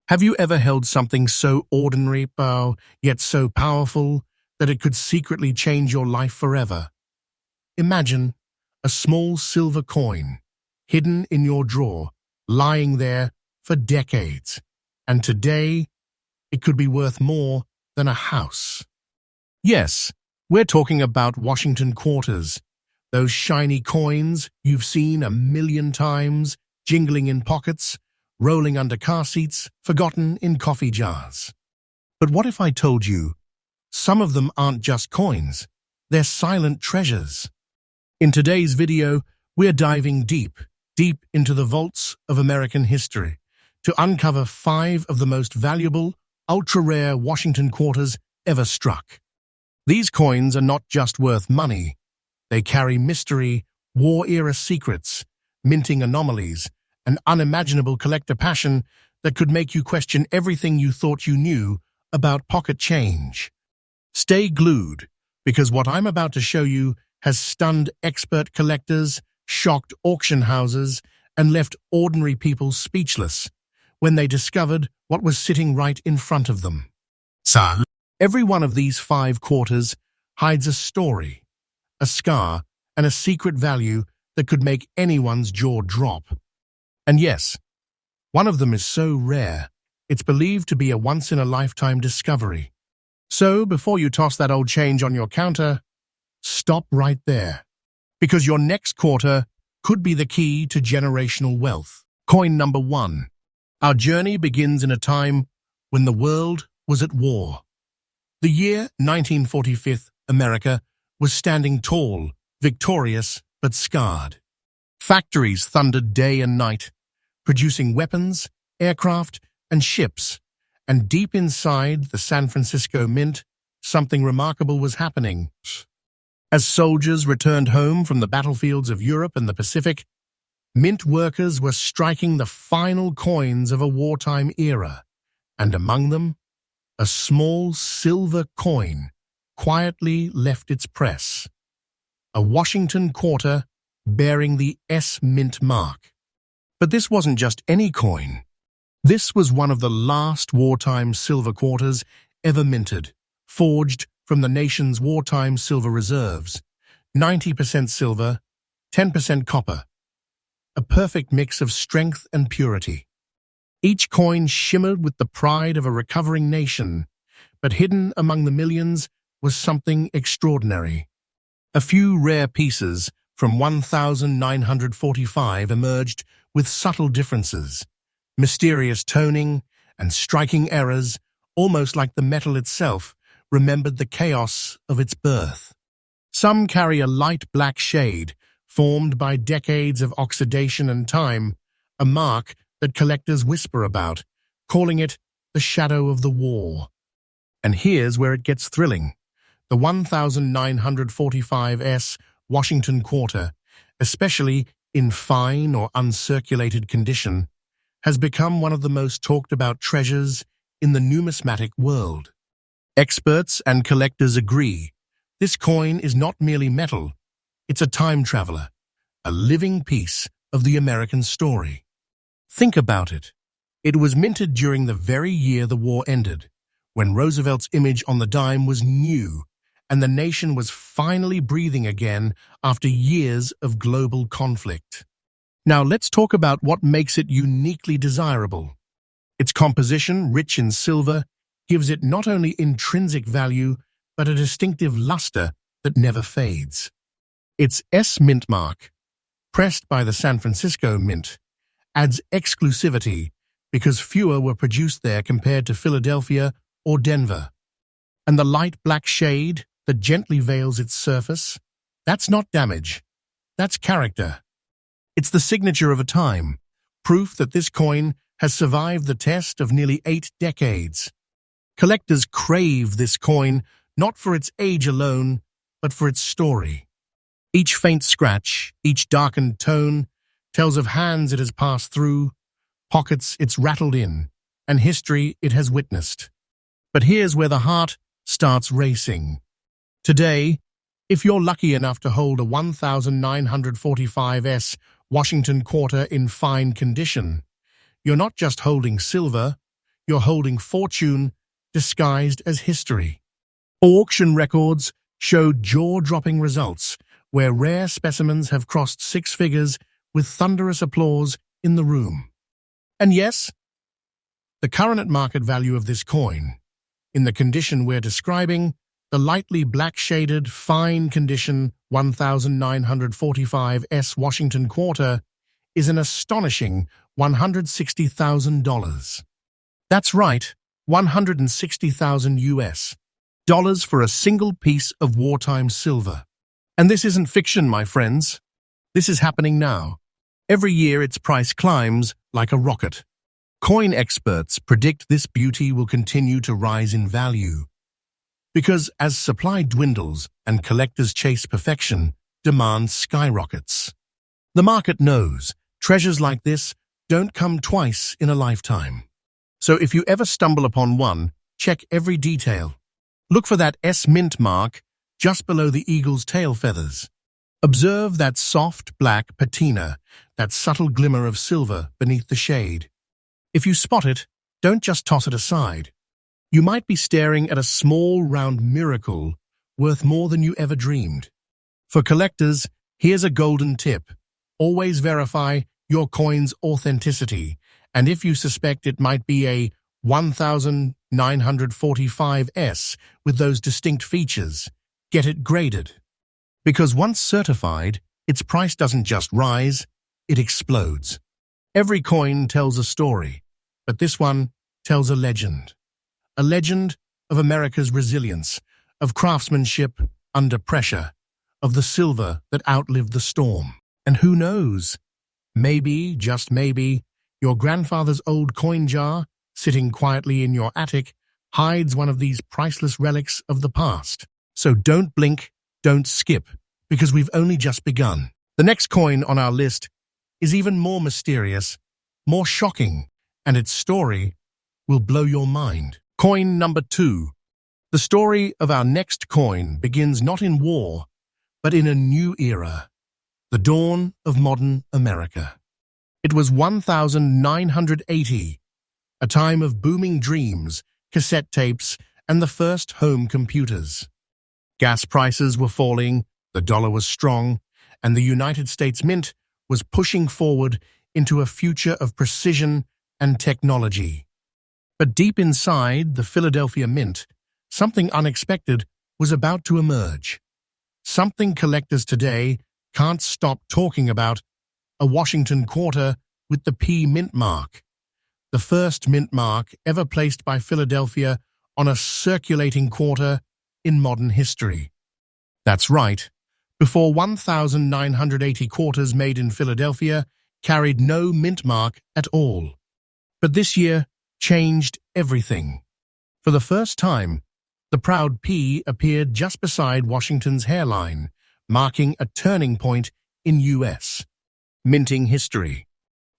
Have you ever held something so ordinary, yet so powerful, that it could secretly change your life forever? Imagine a small silver coin, hidden in your drawer, lying there for decades, and today it could be worth more than a house. Yes, we're talking about Washington quarters, those shiny coins you've seen a million times, jingling in pockets, rolling under car seats, forgotten in coffee jars. But what if I told you, some of them aren't just coins, they're silent treasures? In today's video, we're diving deep into the vaults of American history to uncover 5 of the most valuable, ultra-rare Washington quarters ever struck. These coins are not just worth money, they carry mystery, war-era secrets, minting anomalies, an unimaginable collector passion that could make you question everything you thought you knew about pocket change. Stay glued, because what I'm about to show you has stunned expert collectors, shocked auction houses, and left ordinary people speechless when they discovered what was sitting right in front of them. So, every one of these 5 quarters hides a story, a scar, and a secret value that could make anyone's jaw drop. And yes, one of them is so rare, it's believed to be a once-in-a-lifetime discovery. So, before you toss that old change on your counter, stop right there, because your next quarter could be the key to generational wealth. Coin number 1. Our journey begins in a time when the world was at war. The year 1945, America was standing tall, victorious, but scarred. Factories thundered day and night, producing weapons, aircraft, and ships, and deep inside the San Francisco Mint, something remarkable was happening. As soldiers returned home from the battlefields of Europe and the Pacific, mint workers were striking the final coins of a wartime era, and among them, a small silver coin quietly left its press. A Washington quarter bearing the S mint mark. But this wasn't just any coin. This was one of the last wartime silver quarters ever minted, forged from the nation's wartime silver reserves. 90% silver, 10% copper. A perfect mix of strength and purity. Each coin shimmered with the pride of a recovering nation, but hidden among the millions was something extraordinary. A few rare pieces from 1945 emerged with subtle differences, mysterious toning and striking errors, almost like the metal itself remembered the chaos of its birth. Some carry a light black shade, formed by decades of oxidation and time, a mark that collectors whisper about, calling it the shadow of the war. And here's where it gets thrilling. The 1945 Washington quarter, especially in fine or uncirculated condition, has become one of the most talked about treasures in the numismatic world. Experts and collectors agree, this coin is not merely metal, it's a time traveler, a living piece of the American story. Think about it. It was minted during the very year the war ended, when Roosevelt's image on the dime was new, and the nation was finally breathing again after years of global conflict. Now let's talk about what makes it uniquely desirable. Its composition, rich in silver, gives it not only intrinsic value, but a distinctive luster that never fades. Its S mint mark, pressed by the San Francisco Mint, adds exclusivity because fewer were produced there compared to Philadelphia or Denver. And the light black shade that gently veils its surface, that's not damage, that's character. It's the signature of a time, proof that this coin has survived the test of nearly 8 decades. Collectors crave this coin not for its age alone, but for its story. Each faint scratch, each darkened tone, tells of hands it has passed through, pockets it's rattled in, and history it has witnessed. But here's where the heart starts racing. Today, if you're lucky enough to hold a 1945 Washington quarter in fine condition, you're not just holding silver, you're holding fortune disguised as history. Auction records showed jaw-dropping results where rare specimens have crossed six figures with thunderous applause in the room. And yes, the current market value of this coin, in the condition we're describing, the lightly black-shaded, fine condition 1945 Washington quarter, is an astonishing $160,000. That's right, 160,000 US dollars for a single piece of wartime silver. And this isn't fiction, my friends. This is happening now. Every year its price climbs like a rocket. Coin experts predict this beauty will continue to rise in value. Because as supply dwindles and collectors chase perfection, demand skyrockets. The market knows treasures like this don't come twice in a lifetime. So if you ever stumble upon one, check every detail. Look for that S mint mark just below the eagle's tail feathers. Observe that soft black patina, that subtle glimmer of silver beneath the shade. If you spot it, don't just toss it aside. You might be staring at a small, round miracle worth more than you ever dreamed. For collectors, here's a golden tip. Always verify your coin's authenticity, and if you suspect it might be a 1945 with those distinct features, get it graded. Because once certified, its price doesn't just rise, it explodes. Every coin tells a story, but this one tells a legend. A legend of America's resilience, of craftsmanship under pressure, of the silver that outlived the storm. And who knows? Maybe, just maybe, your grandfather's old coin jar, sitting quietly in your attic, hides one of these priceless relics of the past. So don't blink, don't skip, because we've only just begun. The next coin on our list is even more mysterious, more shocking, and its story will blow your mind. Coin number 2. The story of our next coin begins not in war, but in a new era, the dawn of modern America. It was 1980, a time of booming dreams, cassette tapes, and the first home computers. Gas prices were falling, the dollar was strong, and the United States Mint was pushing forward into a future of precision and technology. But deep inside the Philadelphia Mint, something unexpected was about to emerge. Something collectors today can't stop talking about: a Washington quarter with the P mint mark. The first mint mark ever placed by Philadelphia on a circulating quarter in modern history. That's right. Before 1980 quarters made in Philadelphia carried no mint mark at all. But this year changed everything. For the first time, the proud P appeared just beside Washington's hairline, marking a turning point in U.S. minting history.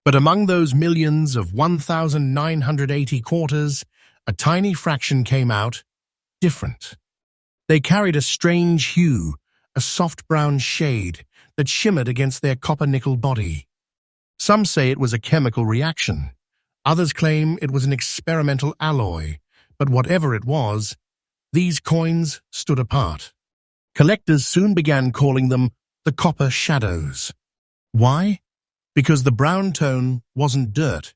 But among those millions of 1980 quarters, a tiny fraction came out different. They carried a strange hue, a soft brown shade that shimmered against their copper-nickel body. Some say it was a chemical reaction. Others claim it was an experimental alloy. But whatever it was, these coins stood apart. Collectors soon began calling them the copper shadows. Why? Because the brown tone wasn't dirt.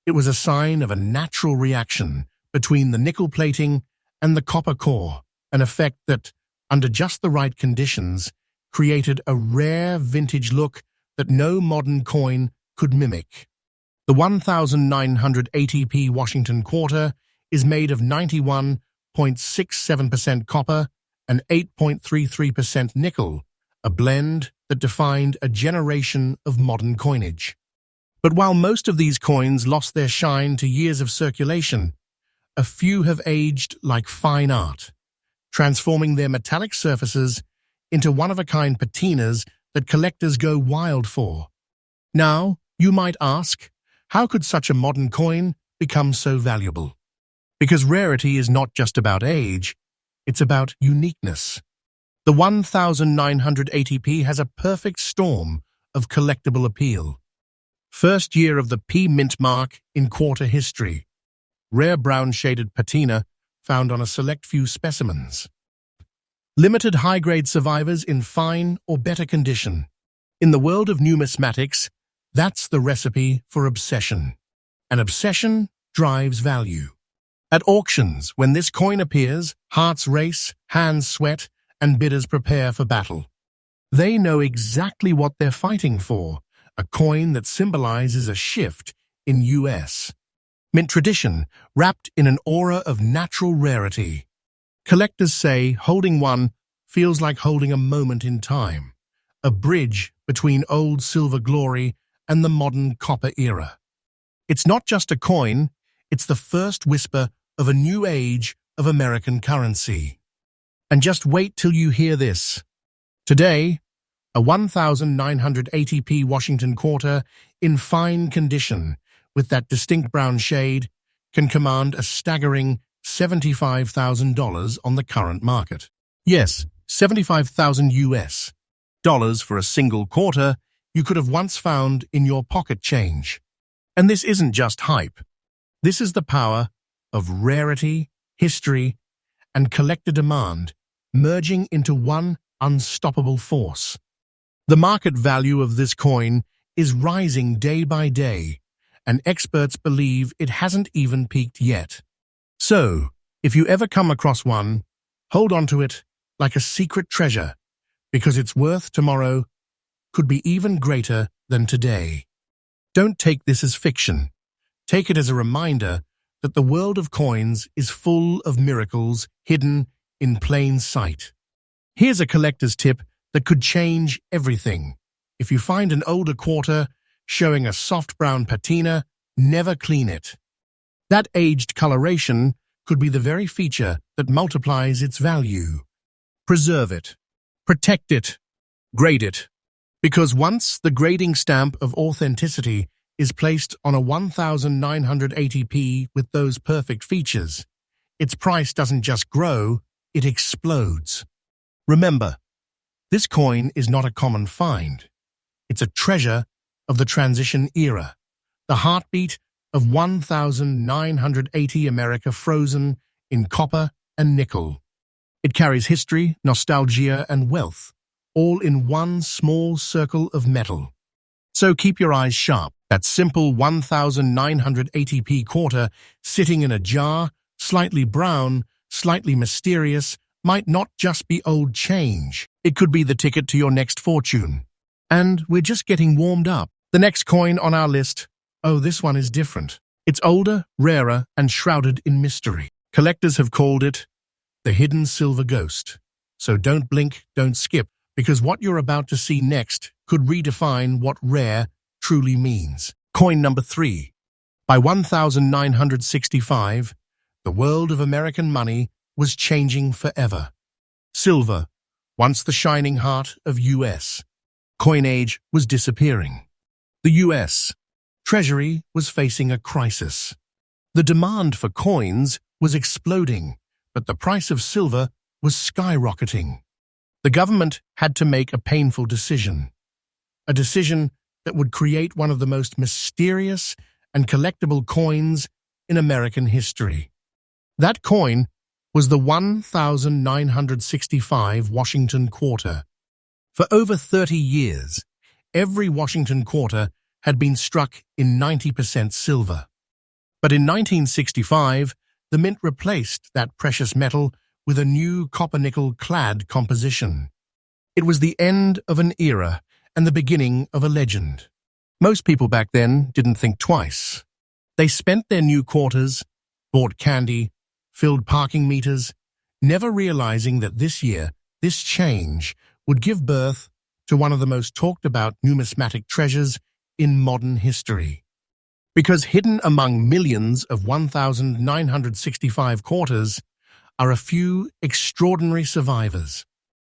It was a sign of a natural reaction between the nickel plating and the copper core, an effect that, under just the right conditions, created a rare vintage look that no modern coin could mimic. The 1980p Washington quarter is made of 91.67% copper and 8.33% nickel, a blend that defined a generation of modern coinage. But while most of these coins lost their shine to years of circulation, a few have aged like fine art, transforming their metallic surfaces into one-of-a-kind patinas that collectors go wild for. Now, you might ask, how could such a modern coin become so valuable? Because rarity is not just about age, it's about uniqueness. The 1980p has a perfect storm of collectible appeal. First year of the P mint mark in quarter history. rare brown-shaded patina found on a select few specimens. Limited high-grade survivors in fine or better condition. In the world of numismatics, that's the recipe for obsession. And obsession drives value. At auctions, when this coin appears, hearts race, hands sweat, and bidders prepare for battle. They know exactly what they're fighting for, a coin that symbolizes a shift in U.S. mint tradition, wrapped in an aura of natural rarity. Collectors say holding one feels like holding a moment in time, a bridge between old silver glory and the modern copper era. It's not just a coin, it's the first whisper of a new age of American currency. And just wait till you hear this. Today, a 1,980p Washington quarter in fine condition with that distinct brown shade can command a staggering $75,000 on the current market. Yes, 75,000 US dollars for a single quarter you could have once found in your pocket change. And this isn't just hype. This is the power of rarity, history, and collector demand merging into one unstoppable force. The market value of this coin is rising day by day, and experts believe it hasn't even peaked yet. So, if you ever come across one, hold on to it like a secret treasure, because its worth tomorrow could be even greater than today. Don't take this as fiction. Take it as a reminder that the world of coins is full of miracles hidden in plain sight. Here's a collector's tip that could change everything. If you find an older quarter showing a soft brown patina, never clean it. That aged coloration could be the very feature that multiplies its value. Preserve it. Protect it. Grade it. Because once the grading stamp of authenticity is placed on a 1,980p with those perfect features, its price doesn't just grow, it explodes. Remember, this coin is not a common find. It's a treasure of the transition era, the heartbeat of 1,980 America frozen in copper and nickel. It carries history, nostalgia, and wealth, all in one small circle of metal. So keep your eyes sharp. That simple 1,980p quarter sitting in a jar, slightly brown, slightly mysterious, might not just be old change. It could be the ticket to your next fortune. And we're just getting warmed up. The next coin on our list, oh, this one is different. It's older, rarer, and shrouded in mystery. Collectors have called it the hidden silver ghost. So don't blink, don't skip, because what you're about to see next could redefine what rare truly means. Coin number 3. By 1965, the world of American money was changing forever. Silver, once the shining heart of U.S. coinage, was disappearing. The U.S. Treasury was facing a crisis. The demand for coins was exploding, but the price of silver was skyrocketing. The government had to make a painful decision, a decision that would create one of the most mysterious and collectible coins in American history. That coin was the 1965 Washington quarter. For over 30 years, every Washington quarter had been struck in 90% silver. But in 1965, the mint replaced that precious metal with a new copper-nickel-clad composition. It was the end of an era and the beginning of a legend. Most people back then didn't think twice. They spent their new quarters, bought candy, filled parking meters, never realizing that this year, this change would give birth to one of the most talked about numismatic treasures in modern history. Because hidden among millions of 1,965 quarters are a few extraordinary survivors.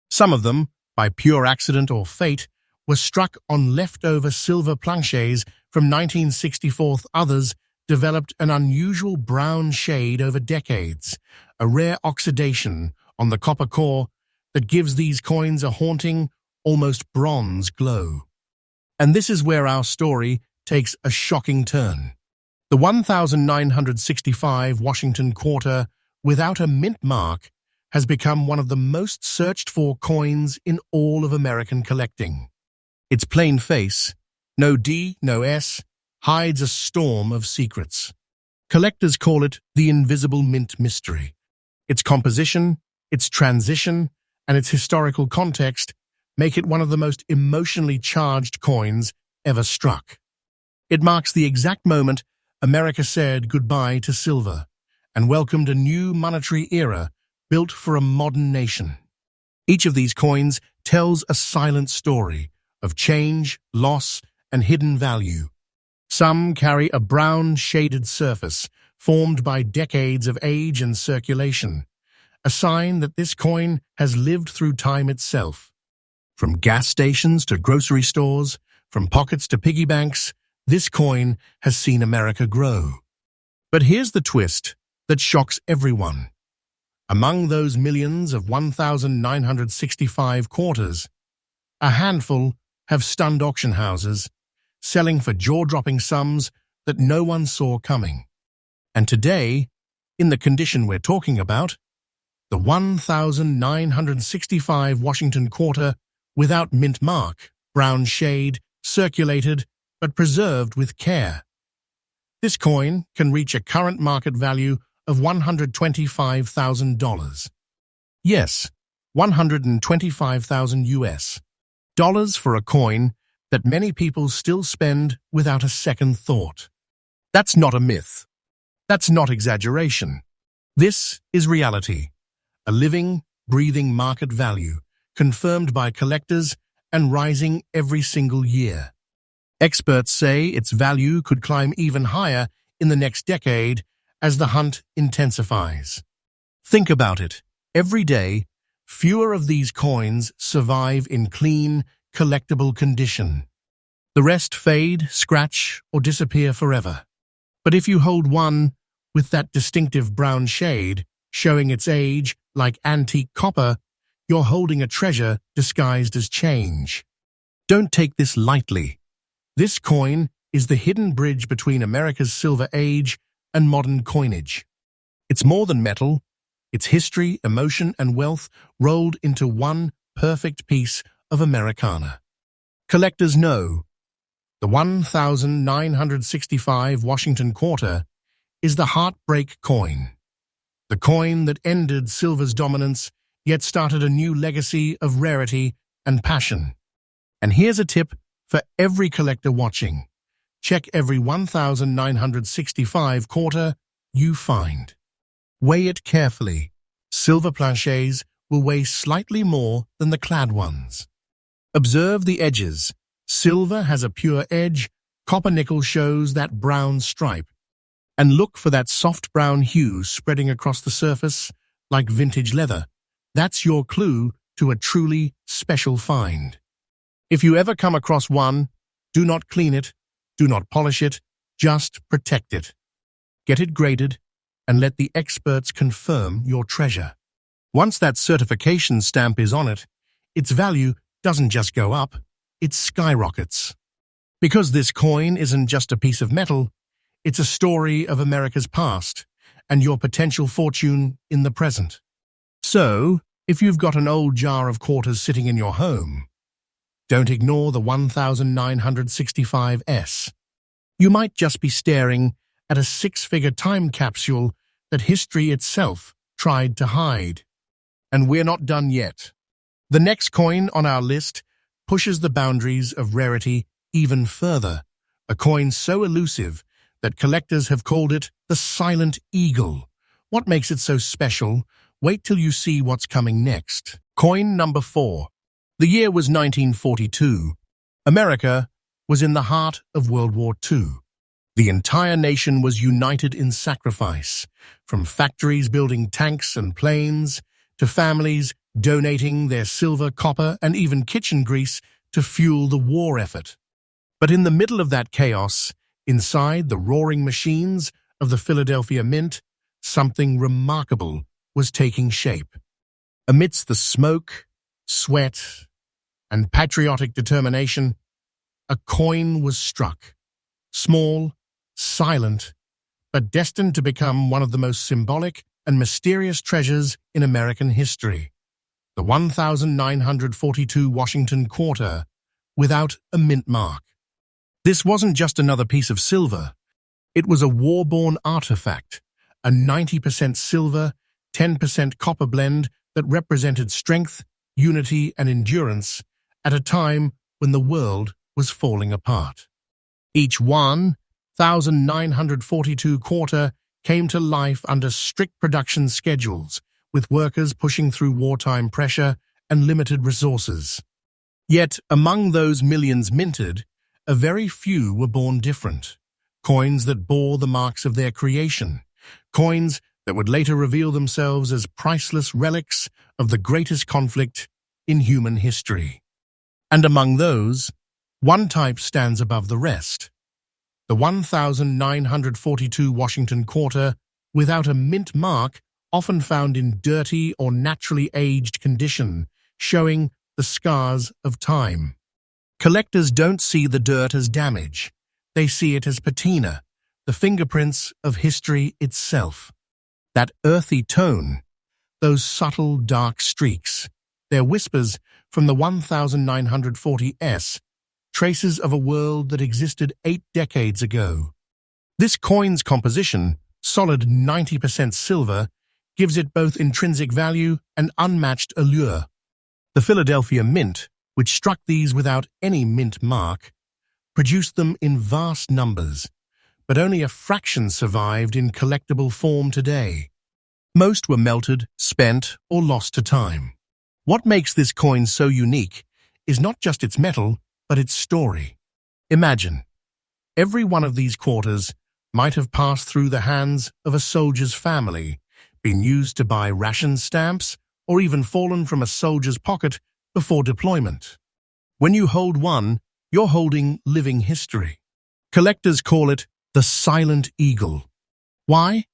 Some of them, by pure accident or fate, were struck on leftover silver planchets from 1964. Others developed an unusual brown shade over decades, a rare oxidation on the copper core that gives these coins a haunting, almost bronze glow. And this is where our story takes a shocking turn. The 1965 Washington quarter without a mint mark has become one of the most searched-for coins in all of American collecting. Its plain face, no D, no S, hides a storm of secrets. Collectors call it the invisible mint mystery. Its composition, its transition, and its historical context make it one of the most emotionally charged coins ever struck. It marks the exact moment America said goodbye to silver and welcomed a new monetary era built for a modern nation. Each of these coins tells a silent story of change, loss, and hidden value. Some carry a brown shaded surface formed by decades of age and circulation, a sign that this coin has lived through time itself. From gas stations to grocery stores, from pockets to piggy banks, this coin has seen America grow. But here's the twist that shocks everyone. Among those millions of 1965 quarters, a handful have stunned auction houses, selling for jaw-dropping sums that no one saw coming. And today, in the condition we're talking about, the 1965 Washington quarter without mint mark, brown shade, circulated, but preserved with care. This coin can reach a current market value of $125,000. Yes, 125,000 US dollars for a coin that many people still spend without a second thought. That's not a myth. That's not exaggeration. This is reality, a living, breathing market value, confirmed by collectors and rising every single year. Experts say its value could climb even higher in the next decade as the hunt intensifies. Think about it. Every day, fewer of these coins survive in clean, collectible condition. The rest fade, scratch, or disappear forever. But if you hold one with that distinctive brown shade, showing its age like antique copper, you're holding a treasure disguised as change. Don't take this lightly. This coin is the hidden bridge between America's silver age and modern coinage. It's more than metal. It's history, emotion, and wealth rolled into one perfect piece of Americana. Collectors know the 1965 Washington quarter is the heartbreak coin. The coin that ended silver's dominance, yet started a new legacy of rarity and passion. And here's a tip for every collector watching. Check every 1965 quarter you find. Weigh it carefully. Silver planchets will weigh slightly more than the clad ones. Observe the edges. Silver has a pure edge, copper nickel shows that brown stripe. And look for that soft brown hue spreading across the surface like vintage leather. That's your clue to a truly special find. If you ever come across one, do not clean it, do not polish it, just protect it. Get it graded and let the experts confirm your treasure. Once that certification stamp is on it, its value doesn't just go up, it skyrockets. Because this coin isn't just a piece of metal, it's a story of America's past and your potential fortune in the present. So, if you've got an old jar of quarters sitting in your home, don't ignore the 1965S. You might just be staring at a six-figure time capsule that history itself tried to hide. And we're not done yet. The next coin on our list pushes the boundaries of rarity even further, a coin so elusive that collectors have called it the Silent Eagle. What makes it so special? Wait till you see what's coming next. Coin number 4. The year was 1942. America was in the heart of World War II. The entire nation was united in sacrifice, from factories building tanks and planes to families donating their silver, copper, and even kitchen grease to fuel the war effort. But in the middle of that chaos, inside the roaring machines of the Philadelphia Mint, something remarkable was taking shape. Amidst the smoke, sweat, and patriotic determination, a coin was struck. Small, silent, but destined to become one of the most symbolic and mysterious treasures in American history. The 1942 Washington quarter, without a mint mark. This wasn't just another piece of silver. It was a war-born artifact, a 90% silver, 10% copper blend that represented strength, unity, and endurance at a time when the world was falling apart. Each 1942 quarter came to life under strict production schedules, with workers pushing through wartime pressure and limited resources. Yet, among those millions minted, a very few were born different. Coins that bore the marks of their creation. Coins that would later reveal themselves as priceless relics of the greatest conflict in human history. And among those, one type stands above the rest. The 1942 Washington quarter, without a mint mark, often found in dirty or naturally aged condition, showing the scars of time. Collectors don't see the dirt as damage. They see it as patina, the fingerprints of history itself. That earthy tone, those subtle dark streaks, they're whispers from the 1940s, traces of a world that existed 8 decades ago. This coin's composition, solid 90% silver, gives it both intrinsic value and unmatched allure. The Philadelphia Mint, which struck these without any mint mark, produced them in vast numbers, but only a fraction survived in collectible form today. Most were melted, spent, or lost to time. What makes this coin so unique is not just its metal, but its story. Imagine, every one of these quarters might have passed through the hands of a soldier's family, been used to buy ration stamps, or even fallen from a soldier's pocket before deployment. When you hold one, you're holding living history. Collectors call it the Silent Eagle. Why?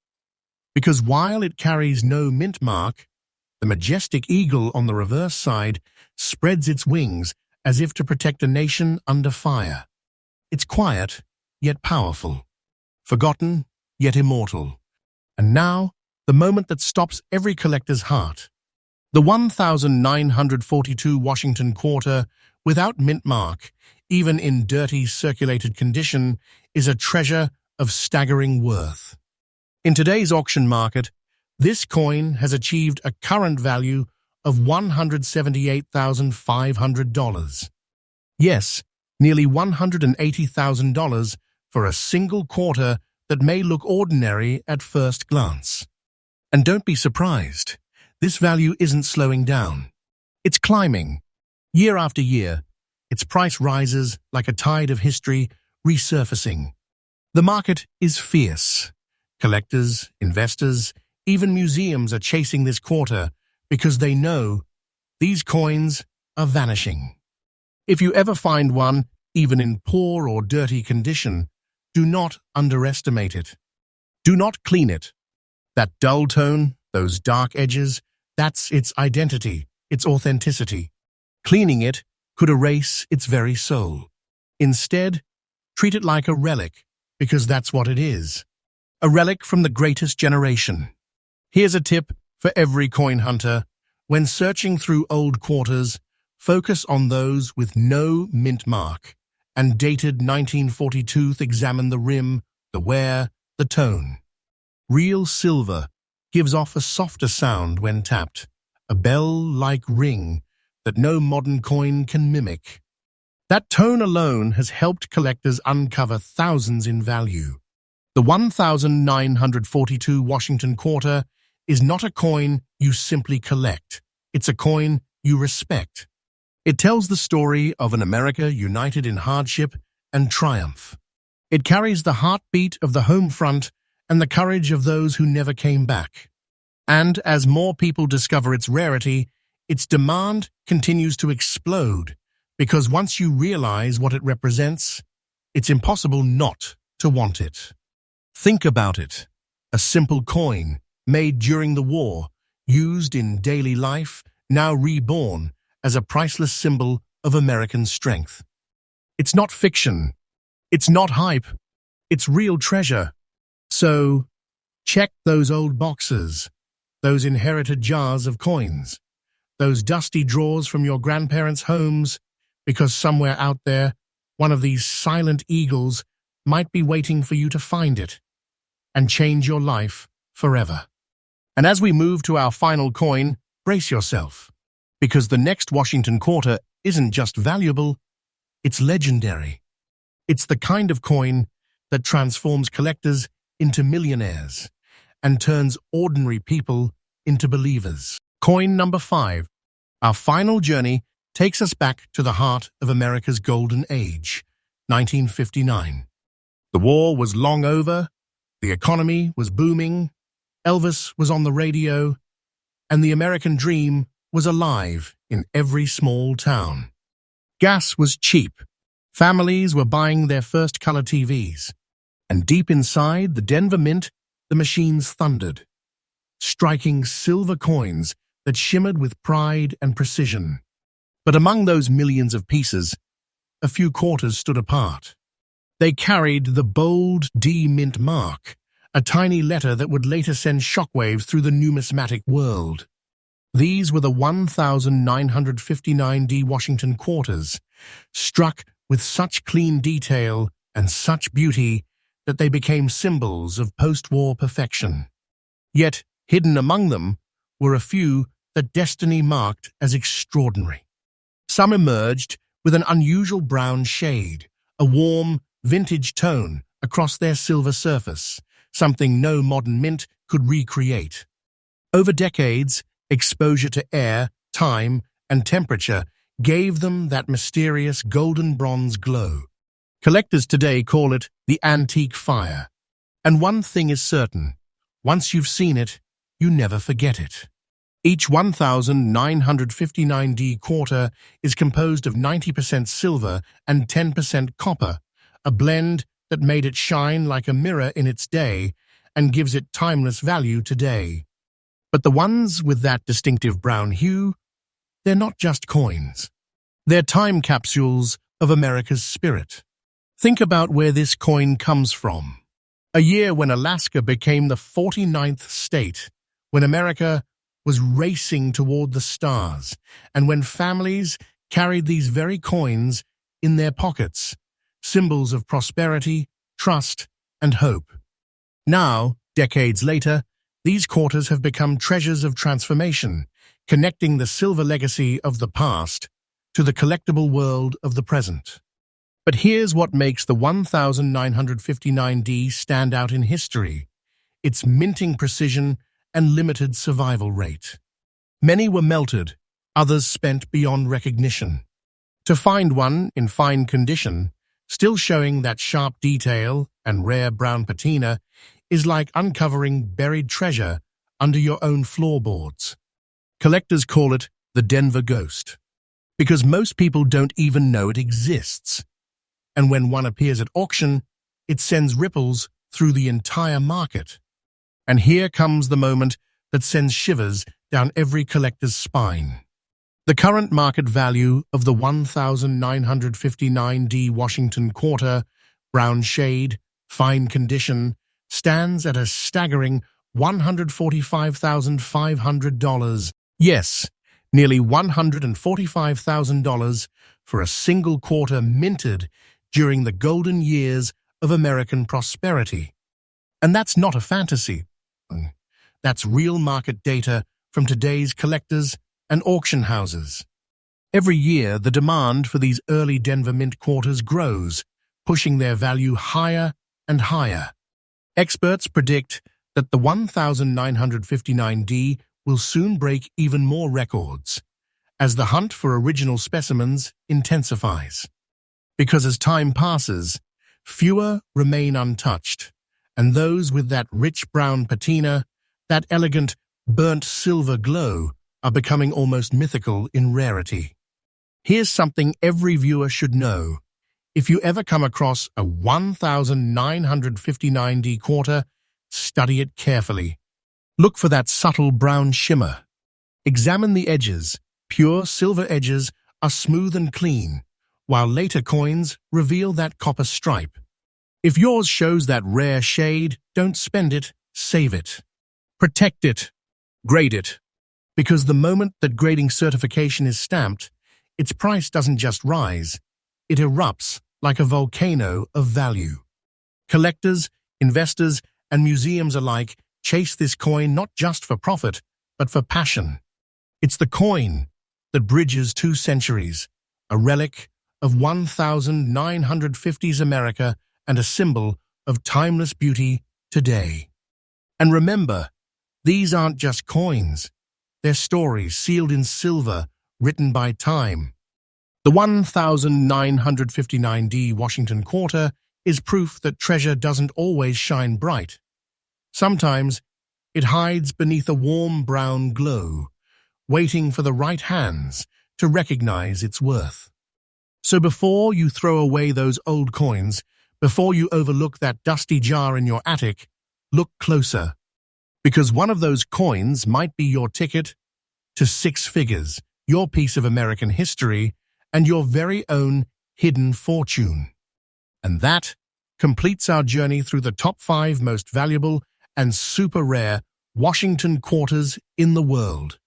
Because while it carries no mint mark, the majestic eagle on the reverse side spreads its wings as if to protect a nation under fire. It's quiet, yet powerful. Forgotten, yet immortal. And now, the moment that stops every collector's heart. The 1942 Washington quarter, without mint mark, even in dirty circulated condition, is a treasure of staggering worth. In today's auction market, this coin has achieved a current value of $178,500. Yes, nearly $180,000 for a single quarter that may look ordinary at first glance. And don't be surprised, this value isn't slowing down. It's climbing. Year after year, its price rises like a tide of history resurfacing. The market is fierce. Collectors, investors, even museums are chasing this quarter because they know these coins are vanishing. If you ever find one, even in poor or dirty condition, do not underestimate it. Do not clean it. That dull tone, those dark edges, that's its identity, its authenticity. Cleaning it could erase its very soul. Instead, treat it like a relic, because that's what it is. A relic from the greatest generation. Here's a tip for every coin hunter. When searching through old quarters, focus on those with no mint mark and dated 1942. Examine the rim, the wear, the tone. Real silver gives off a softer sound when tapped, a bell-like ring that no modern coin can mimic. That tone alone has helped collectors uncover thousands in value. The 1942 Washington quarter is not a coin you simply collect. It's a coin you respect. It tells the story of an America united in hardship and triumph. It carries the heartbeat of the home front and the courage of those who never came back. And as more people discover its rarity, its demand continues to explode, because once you realize what it represents, it's impossible not to want it. Think about it. A simple coin, made during the war, used in daily life, now reborn as a priceless symbol of American strength. It's not fiction. It's not hype. It's real treasure. So, check those old boxes, those inherited jars of coins, those dusty drawers from your grandparents' homes, because somewhere out there, one of these silent eagles might be waiting for you to find it and change your life forever. And as we move to our final coin, brace yourself, because the next Washington quarter isn't just valuable, it's legendary. It's the kind of coin that transforms collectors into millionaires and turns ordinary people into believers. Coin number 5. Our final journey takes us back to the heart of America's golden age, 1959. The war was long over, the economy was booming, Elvis was on the radio, and the American dream was alive in every small town. Gas was cheap, families were buying their first color TVs, and deep inside the Denver Mint, the machines thundered, striking silver coins that shimmered with pride and precision. But among those millions of pieces, a few quarters stood apart. They carried the bold D Mint mark, a tiny letter that would later send shockwaves through the numismatic world. These were the 1959D Washington quarters, struck with such clean detail and such beauty that they became symbols of post-war perfection. Yet, hidden among them were a few that destiny marked as extraordinary. Some emerged with an unusual brown shade, a warm, vintage tone across their silver surface, something no modern mint could recreate. Over decades, exposure to air, time, and temperature gave them that mysterious golden bronze glow. Collectors today call it the antique fire. And one thing is certain, once you've seen it, you never forget it. Each 1959D quarter is composed of 90% silver and 10% copper, a blend that made it shine like a mirror in its day and gives it timeless value today. But the ones with that distinctive brown hue, they're not just coins. They're time capsules of America's spirit. Think about where this coin comes from. A year when Alaska became the 49th state, when America was racing toward the stars, and when families carried these very coins in their pockets, symbols of prosperity, trust, and hope. Now, decades later, these quarters have become treasures of transformation, connecting the silver legacy of the past to the collectible world of the present. But here's what makes the 1959D stand out in history: its minting precision and limited survival rate. Many were melted, others spent beyond recognition. To find one in fine condition, still showing that sharp detail and rare brown patina, is like uncovering buried treasure under your own floorboards. Collectors call it the Denver Ghost, because most people don't even know it exists. And when one appears at auction, it sends ripples through the entire market. And here comes the moment that sends shivers down every collector's spine. The current market value of the 1959D Washington quarter, brown shade, fine condition, stands at a staggering $145,500. Yes, nearly $145,000 for a single quarter minted during the golden years of American prosperity. And that's not a fantasy. That's real market data from today's collectors and auction houses. Every year, the demand for these early Denver Mint quarters grows, pushing their value higher and higher. Experts predict that the 1959D will soon break even more records as the hunt for original specimens intensifies. Because as time passes, fewer remain untouched, and those with that rich brown patina, that elegant burnt silver glow, are becoming almost mythical in rarity. Here's something every viewer should know. If you ever come across a 1959D quarter, study it carefully. Look for that subtle brown shimmer. Examine the edges. Pure silver edges are smooth and clean, while later coins reveal that copper stripe. If yours shows that rare shade, don't spend it, save it. Protect it. Grade it. Because the moment that grading certification is stamped, its price doesn't just rise, it erupts like a volcano of value. Collectors, investors, and museums alike chase this coin not just for profit, but for passion. It's the coin that bridges 2 centuries, a relic of 1950s America and a symbol of timeless beauty today. And remember, these aren't just coins. They're stories sealed in silver, written by time. The 1959D Washington quarter is proof that treasure doesn't always shine bright. Sometimes it hides beneath a warm brown glow, waiting for the right hands to recognize its worth. So before you throw away those old coins, before you overlook that dusty jar in your attic, look closer. Because one of those coins might be your ticket to 6 figures, your piece of American history, and your very own hidden fortune. And that completes our journey through the top 5 most valuable and super rare Washington quarters in the world.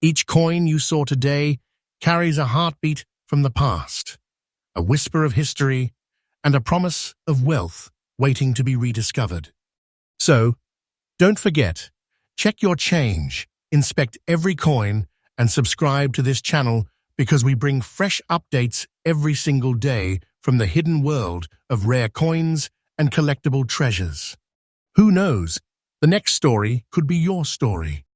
Each coin you saw today carries a heartbeat from the past, a whisper of history, and a promise of wealth waiting to be rediscovered. So, don't forget, check your change, inspect every coin, and subscribe to this channel because we bring fresh updates every single day from the hidden world of rare coins and collectible treasures. Who knows? The next story could be your story.